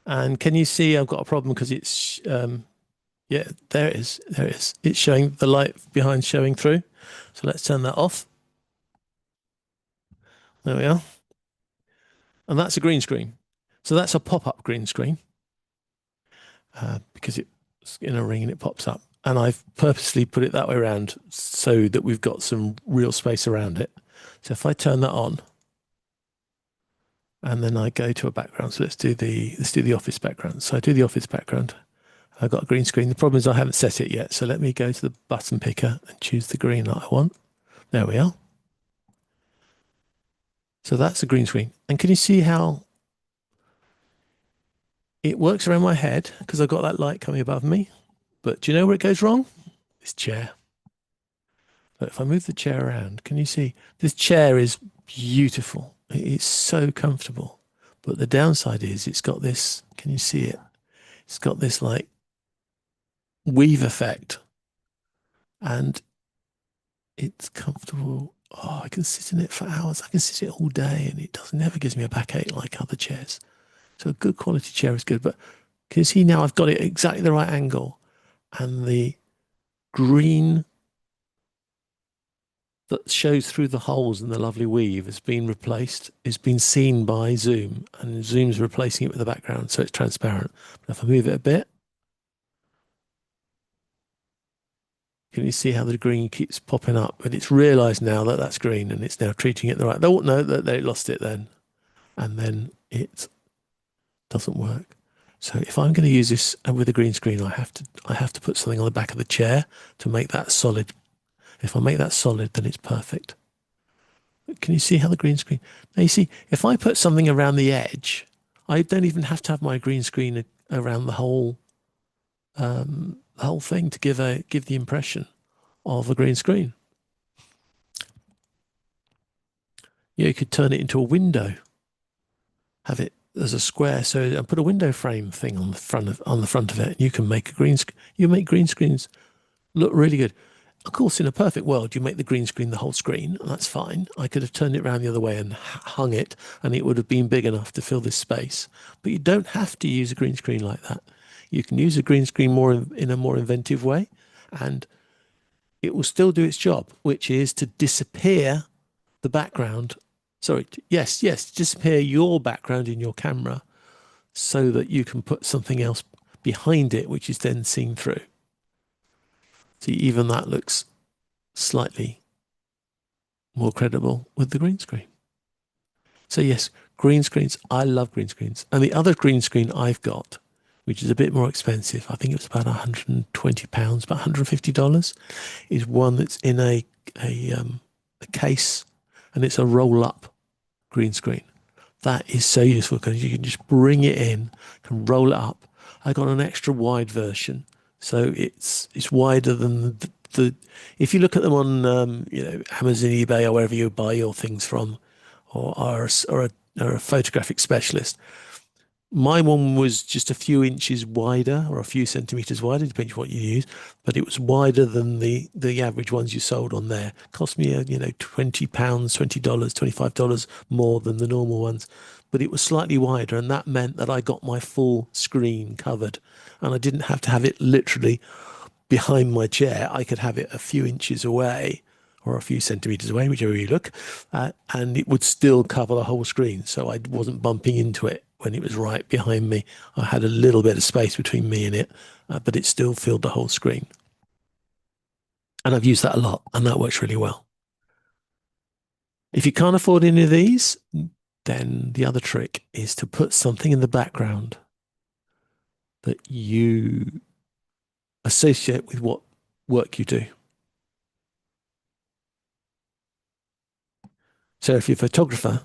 And can you see I've got a problem because it's, yeah, there it is. There it is. It's showing the light behind showing through. So let's turn that off. There we are. And that's a green screen. So that's a pop-up green screen because it's in a ring and it pops up. And I've purposely put it that way around so that we've got some real space around it. So if I turn that on and then I go to a background, so let's do the office background. So I do the office background. I've got a green screen. The problem is I haven't set it yet. So let me go to the button picker and choose the green that I want. There we are. So that's a green screen. And can you see how it works around my head? Because I've got that light coming above me. But do you know where it goes wrong? This chair. But if I move the chair around, can you see? This chair is beautiful. It's so comfortable. But the downside is it's got this, can you see it? It's got this like weave effect. And it's comfortable. Oh, I can sit in it for hours. I can sit in it all day and it never gives me a backache like other chairs. So a good quality chair is good. But can you see now I've got it exactly the right angle and the green that shows through the holes in the lovely weave has been replaced, it's been seen by Zoom and Zoom's replacing it with the background so it's transparent. But if I move it a bit, can you see how the green keeps popping up? But it's realized now that that's green and it's now treating it the right. They won't know that they lost it then. And then it doesn't work. So if I'm going to use this with a green screen, I have to put something on the back of the chair to make that solid. If I make that solid, then it's perfect. Can you see how the green screen? Now you see, if I put something around the edge, I don't even have to have my green screen around the whole thing to give the impression of a green screen. You could turn it into a window, have it as a square, so and put a window frame thing on the front of it. You can make a green screen. You make green screens look really good. Of course, in a perfect world, you make the green screen the whole screen, and that's fine. I could have turned it around the other way and hung it, and it would have been big enough to fill this space. But you don't have to use a green screen like that. You can use a green screen in a more inventive way, and it will still do its job, which is to disappear the background. Sorry, disappear your background in your camera so that you can put something else behind it, which is then seen through. See, even that looks slightly more credible with the green screen. So yes, green screens, I love green screens. And the other green screen I've got, which is a bit more expensive, I think it was about £120, about $150, is one that's in a case, and it's a roll-up green screen. That is so useful because you can just bring it in, can roll it up. I got an extra wide version, so it's wider than the if you look at them on Amazon, eBay, or wherever you buy your things from, or are a photographic specialist. My one was just a few inches wider or a few centimeters wider, depending on what you use, but it was wider than the average ones you sold on there. Cost me £20, $20, $25 more than the normal ones, but it was slightly wider, and that meant that I got my full screen covered, and I didn't have to have it literally behind my chair. I could have it a few inches away or a few centimeters away, whichever you look, and it would still cover the whole screen, so I wasn't bumping into it when it was right behind me. I had a little bit of space between me and it, but it still filled the whole screen. And I've used that a lot, and that works really well. If you can't afford any of these, then the other trick is to put something in the background that you associate with what work you do. So if you're a photographer,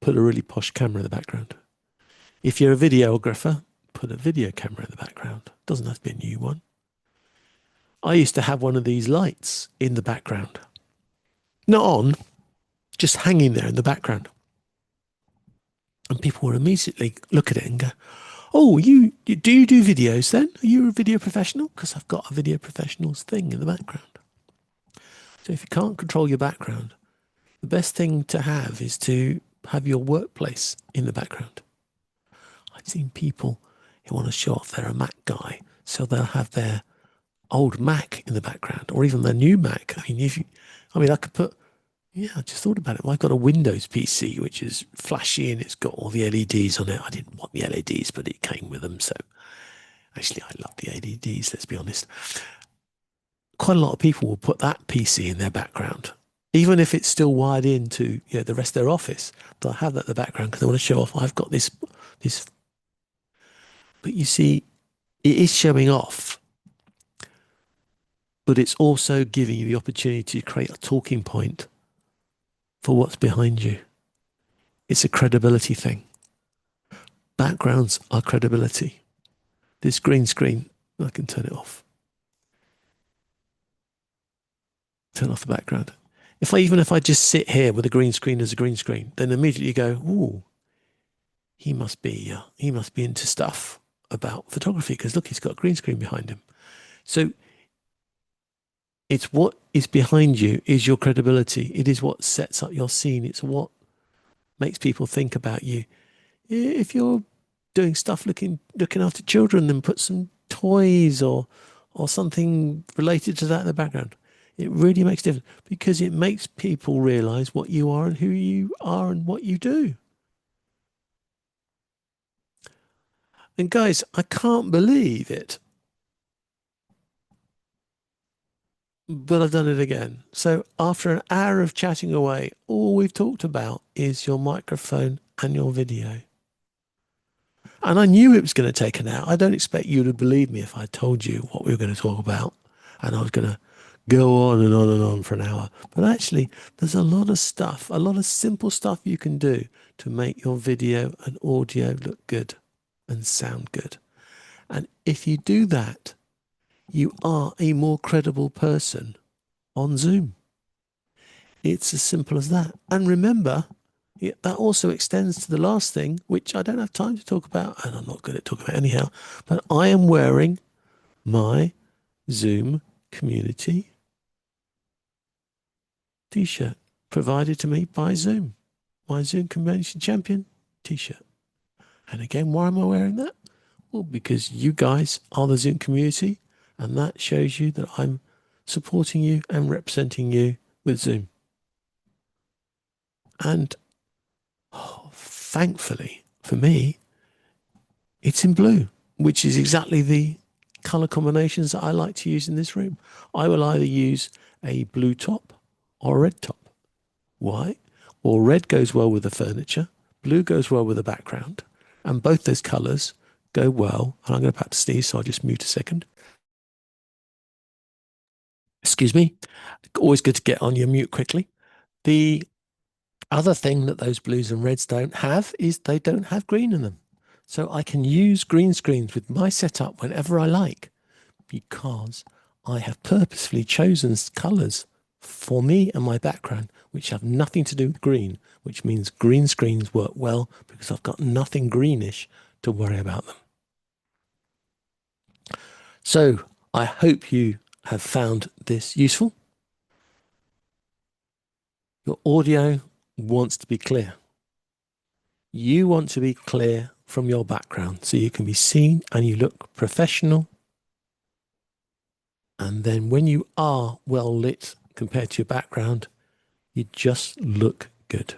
put a really posh camera in the background. If you're a videographer, put a video camera in the background. Doesn't have to be a new one. I used to have one of these lights in the background. Not on, just hanging there in the background. And people would immediately look at it and go, oh, do you do videos then? Are you a video professional? Because I've got a video professionals thing in the background. So if you can't control your background, the best thing to have is to have your workplace in the background. I've seen people who want to show off they're a Mac guy, so they'll have their old Mac in the background, or even their new Mac. I mean, I could put, Yeah, I just thought about it. Well, I've got a Windows PC, which is flashy and it's got all the LEDs on it. I didn't want the LEDs, but it came with them. So actually, I love the LEDs, let's be honest. Quite a lot of people will put that PC in their background, even if it's still wired into the rest of their office. They'll have that in the background because they want to show off, I've got this. But you see, it is showing off, but it's also giving you the opportunity to create a talking point for what's behind you. It's a credibility thing. Backgrounds are credibility. This green screen, I can turn it off. Turn off the background. Even if I just sit here with a green screen as a green screen, then immediately you go, ooh, he must be into stuff about photography because look, he's got a green screen behind him. So it's what is behind you is your credibility. It is what sets up your scene. It's what makes people think about you. If you're doing stuff looking after children, then put some toys or something related to that in the background. It really makes a difference because it makes people realize what you are and who you are and what you do. And guys, I can't believe it, but I've done it again. So after an hour of chatting away, all we've talked about is your microphone and your video. And I knew it was going to take an hour. I don't expect you to believe me if I told you what we were going to talk about and I was going to go on and on and on for an hour. But actually, there's a lot of stuff, a lot of simple stuff you can do to make your video and audio look good and sound good. And if you do that, you are a more credible person on Zoom. It's as simple as that. And remember, that also extends to the last thing, which I don't have time to talk about, and I'm not good at talking about anyhow, but I am wearing my Zoom community t-shirt provided to me by Zoom, my Zoom Convention Champion t-shirt. And again, why am I wearing that? Well, because you guys are the Zoom community, and that shows you that I'm supporting you and representing you with Zoom. And thankfully for me, it's in blue, which is exactly the color combinations that I like to use in this room. I will either use a blue top or a red top. Why? Well, red goes well with the furniture, blue goes well with the background, and both those colors go well. And I'm going to have to sneeze, so I'll just mute a second. Excuse me. Always good to get on your mute quickly. The other thing that those blues and reds don't have is they don't have green in them. So I can use green screens with my setup whenever I like because I have purposefully chosen colors for me and my background which have nothing to do with green, which means green screens work well because I've got nothing greenish to worry about them. So I hope you have found this useful. Your audio wants to be clear. You want to be clear from your background so you can be seen and you look professional. And then when you are well lit compared to your background, you just look good.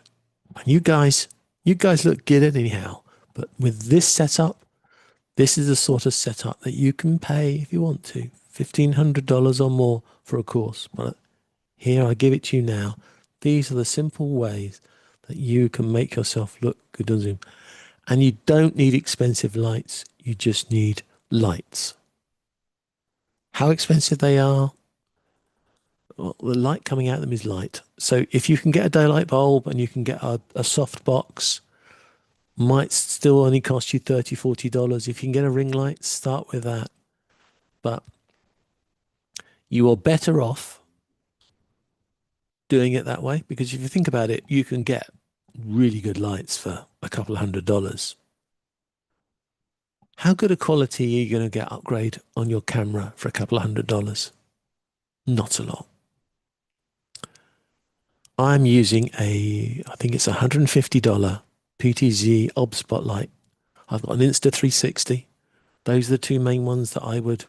And you guys look good anyhow. But with this setup, this is the sort of setup that you can pay if you want to, $1,500 or more for a course. But here, I give it to you now. These are the simple ways that you can make yourself look good on Zoom. And you don't need expensive lights. You just need lights. How expensive they are? Well, the light coming out of them is light. So if you can get a daylight bulb and you can get a soft box, might still only cost you $30, $40. If you can get a ring light, start with that. But you are better off doing it that way because if you think about it, you can get really good lights for a couple of $100. How good a quality are you going to get upgrade on your camera for a couple of $100? Not a lot. I'm using I think it's $150 PTZ Ob Spotlight. I've got an Insta360. Those are the two main ones that I would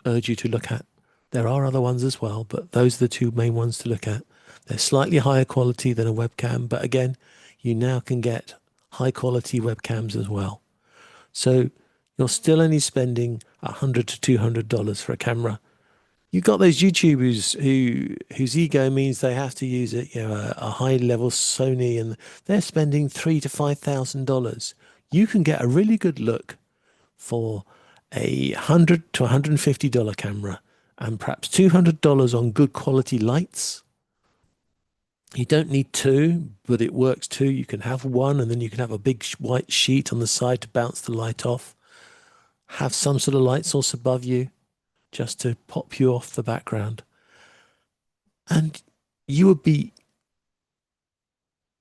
urge you to look at. There are other ones as well, but those are the two main ones to look at. They're slightly higher quality than a webcam, but again, you now can get high quality webcams as well. So you're still only spending $100 to $200 for a camera. You've got those YouTubers whose ego means they have to use a high level Sony, and they're spending $3,000 to $5,000. You can get a really good look for a $100 to $150 camera and perhaps $200 on good quality lights. You don't need two, but it works too. You can have one, and then you can have a big white sheet on the side to bounce the light off. Have some sort of light source above you just to pop you off the background. And you would be,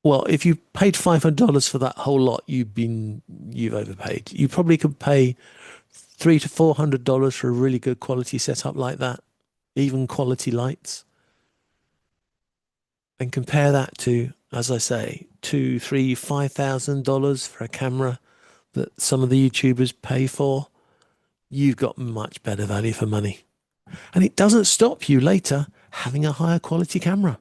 well, if you paid $500 for that whole lot, you've overpaid. You probably could pay $300 to $400 for a really good quality setup like that, even quality lights. And compare that to, as I say, $2,000, $3,000, $5,000 for a camera that some of the YouTubers pay for. You've got much better value for money. And it doesn't stop you later having a higher quality camera.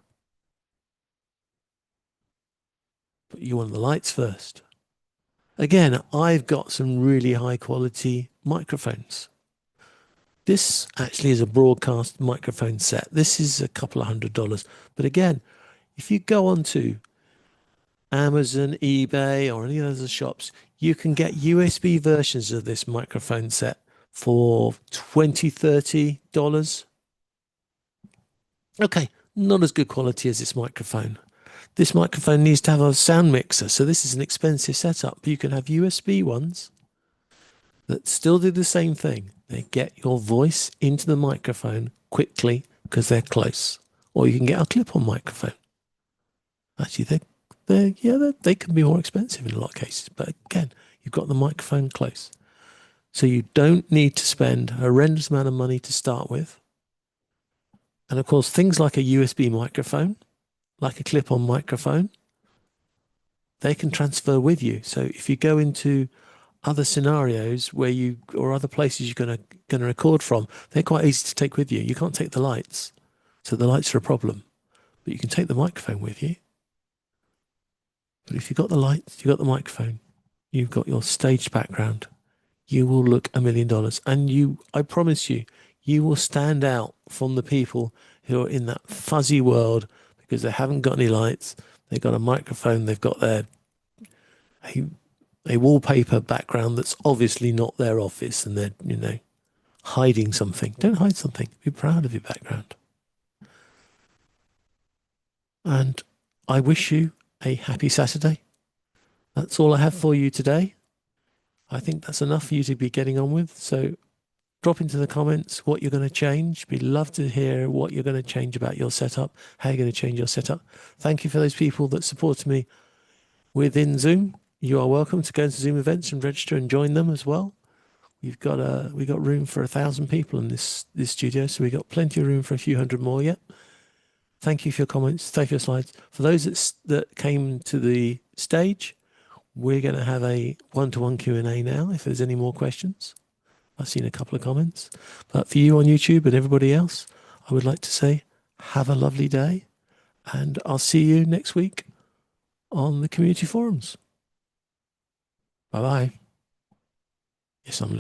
But you want the lights first. Again, I've got some really high quality microphones. This actually is a broadcast microphone set. This is a couple of $100. But again, if you go onto Amazon, eBay, or any other shops, you can get USB versions of this microphone set for $20, $30. Okay, not as good quality as this microphone. This microphone needs to have a sound mixer, so this is an expensive setup. But you can have USB ones that still do the same thing. They get your voice into the microphone quickly because they're close. Or you can get a clip-on microphone. Actually, they can be more expensive in a lot of cases. But again, you've got the microphone close. So you don't need to spend a horrendous amount of money to start with. And of course, things like a USB microphone, like a clip-on microphone, they can transfer with you. So if you go into other scenarios or other places you're going to record from, they're quite easy to take with you. You can't take the lights. So the lights are a problem. But you can take the microphone with you. But if you've got the lights, you've got the microphone, you've got your staged background, you will look $1 million. And I promise you, you will stand out from the people who are in that fuzzy world because they haven't got any lights. They've got a microphone. They've got a wallpaper background that's obviously not their office, and they're, hiding something. Don't hide something. Be proud of your background. And I wish you a happy Saturday. That's all I have for you today. I think that's enough for you to be getting on with. So drop into the comments what you're going to change. We'd love to hear what you're going to change about your setup, how you're going to change your setup. Thank you for those people that supported me within Zoom. You are welcome to go to Zoom events and register and join them as well. We got room for 1,000 people in this studio, so we got plenty of room for a few hundred more yet. Thank you for your comments. Thank you for your slides. For those that came to the stage, we're going to have a one-to-one Q&A now if there's any more questions. I've seen a couple of comments. But for you on YouTube and everybody else, I would like to say have a lovely day, and I'll see you next week on the community forums. Bye-bye. Yes, I'm